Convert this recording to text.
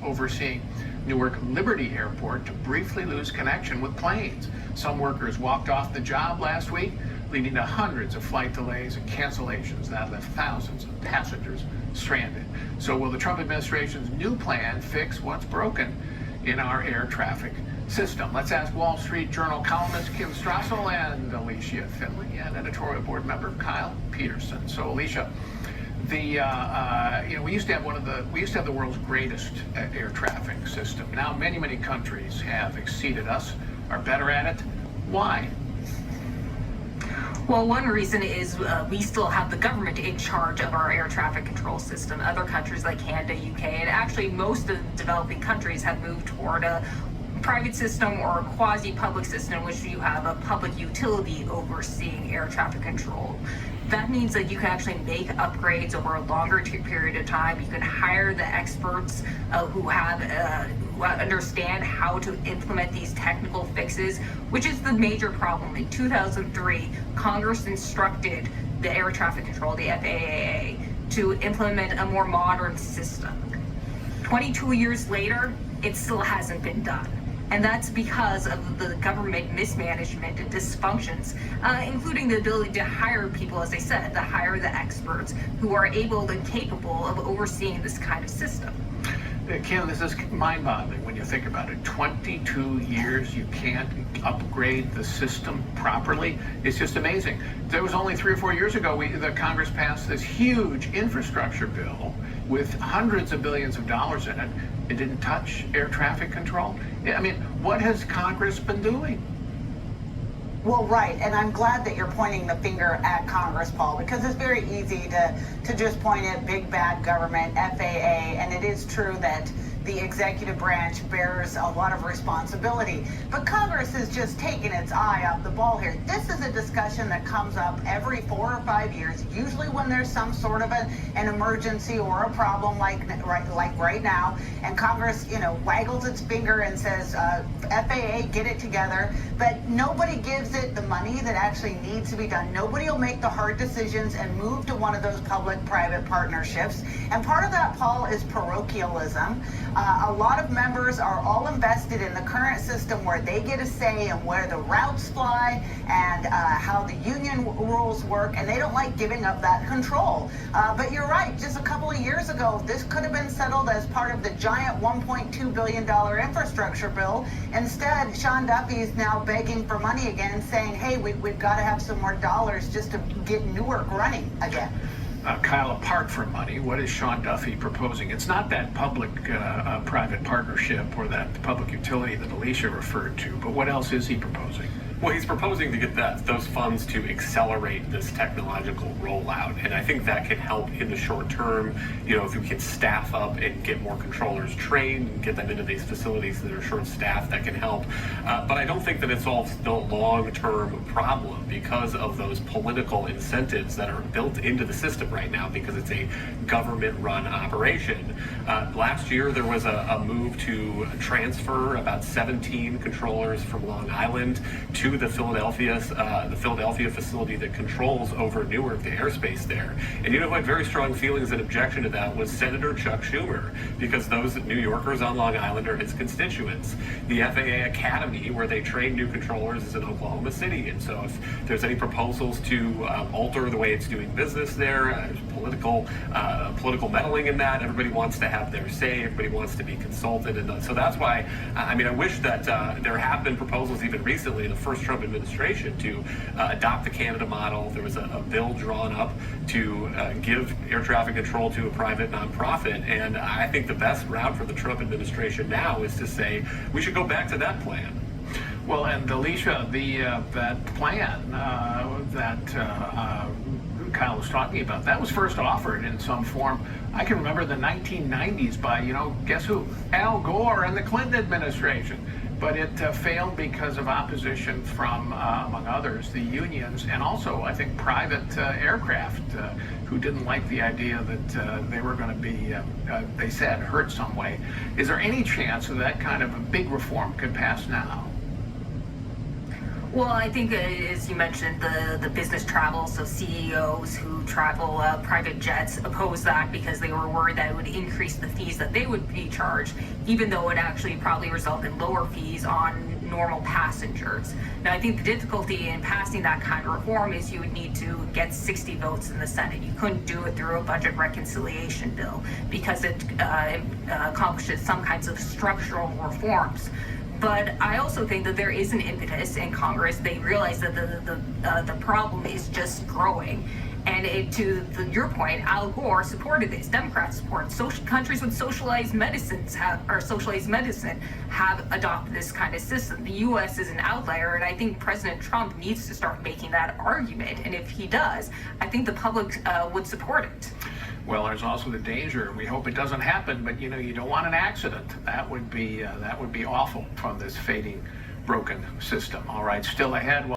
overseeing Newark Liberty Airport to briefly lose connection with planes. Some workers walked off the job last week, leading to hundreds of flight delays and cancellations that left thousands of passengers stranded. So will the Trump administration's new plan fix what's broken in our air traffic system? Let's ask Wall Street Journal columnist Kim Strassel and Alicia Finley and editorial board member Kyle Peterson. So Alicia, we used to have the world's greatest air traffic system. Now many countries have exceeded us, are better at it. Why? Well, one reason is we still have the government in charge of our air traffic control system. Other countries like Canada, UK, and actually most of the developing countries have moved toward a private system or a quasi-public system in which you have a public utility overseeing air traffic control. That means that you can actually make upgrades over a longer period of time. You can hire the experts who understand how to implement these technical fixes, which is the major problem. In 2003, Congress instructed the air traffic control, the FAA, to implement a more modern system. 22 years later, it still hasn't been done. And that's because of the government mismanagement and dysfunctions, including the ability to hire people, as I said, to hire the experts who are able and capable of overseeing this kind of system. Kim, this is mind-boggling when you think about it. 22 years you can't upgrade the system properly. It's just amazing. There was only 3 or 4 years ago the Congress passed this huge infrastructure bill with hundreds of billions of dollars in it. It didn't touch air traffic control. I mean, what has Congress been doing? Well, right, and I'm glad that you're pointing the finger at Congress, Paul, because it's very easy to just point at big bad government, FAA, and it is true that the executive branch bears a lot of responsibility. But Congress is just taking its eye off the ball here. This is a discussion that comes up every 4 or 5 years, usually when there's some sort of an emergency or a problem like right now. And Congress, waggles its finger and says, FAA, get it together. But nobody gives it the money that actually needs to be done. Nobody will make the hard decisions and move to one of those public-private partnerships. And part of that, Paul, is parochialism. A lot of members are all invested in the current system where they get a say in where the routes fly and how the union rules work, and they don't like giving up that control. But you're right, just a couple of years ago, this could have been settled as part of the giant $1.2 billion infrastructure bill. Instead, Sean Duffy is now begging for money again, saying, hey, we've got to have some more dollars just to get Newark running again. Kyle, apart from money, what is Sean Duffy proposing? It's not that public-private partnership or that public utility that Alicia referred to, but what else is he proposing? Well, he's proposing to get those funds to accelerate this technological rollout, and I think that can help in the short term. If we can staff up and get more controllers trained and get them into these facilities that are short-staffed, that can help. But I don't think that it's all the long-term problem because of those political incentives that are built into the system right now because it's a government-run operation. Last year, there was a move to transfer about 17 controllers from Long Island to the Philadelphia facility that controls over Newark, the airspace there. And who had very strong feelings and objection to that was Senator Chuck Schumer, because those New Yorkers on Long Island are his constituents. The FAA Academy, where they train new controllers, is in Oklahoma City. And so if there's any proposals to alter the way it's doing business there, political meddling in that, everybody wants to have their say, everybody wants to be consulted. And so that's why, I wish that there have been proposals even recently, the first Trump administration, to adopt the Canada model. There was a bill drawn up to give air traffic control to a private nonprofit, and I think the best route for the Trump administration now is to say we should go back to that plan. Well, and Alicia, that plan that Kyle was talking about, that was first offered in some form. I can remember the 1990s by, guess who? Al Gore and the Clinton administration. But it failed because of opposition from, among others, the unions and also, I think, private aircraft who didn't like the idea that they were going to be, they said, hurt some way. Is there any chance that kind of a big reform could pass now? Well, I think as you mentioned, the business travel, so CEOs who travel private jets oppose that because they were worried that it would increase the fees that they would be charged, even though it actually probably result in lower fees on normal passengers. Now, I think the difficulty in passing that kind of reform is you would need to get 60 votes in the Senate. You couldn't do it through a budget reconciliation bill because it accomplishes some kinds of structural reforms. But I also think that there is an impetus in Congress. They realize that the problem is just growing. And your point, Al Gore supported this. Democrats support. Countries with socialized medicine have adopted this kind of system. The U.S. is an outlier, and I think President Trump needs to start making that argument. And if he does, I think the public would support it. Well, there's also the danger. We hope it doesn't happen, but you don't want an accident. That would be awful from this fading, broken system. All right, still ahead.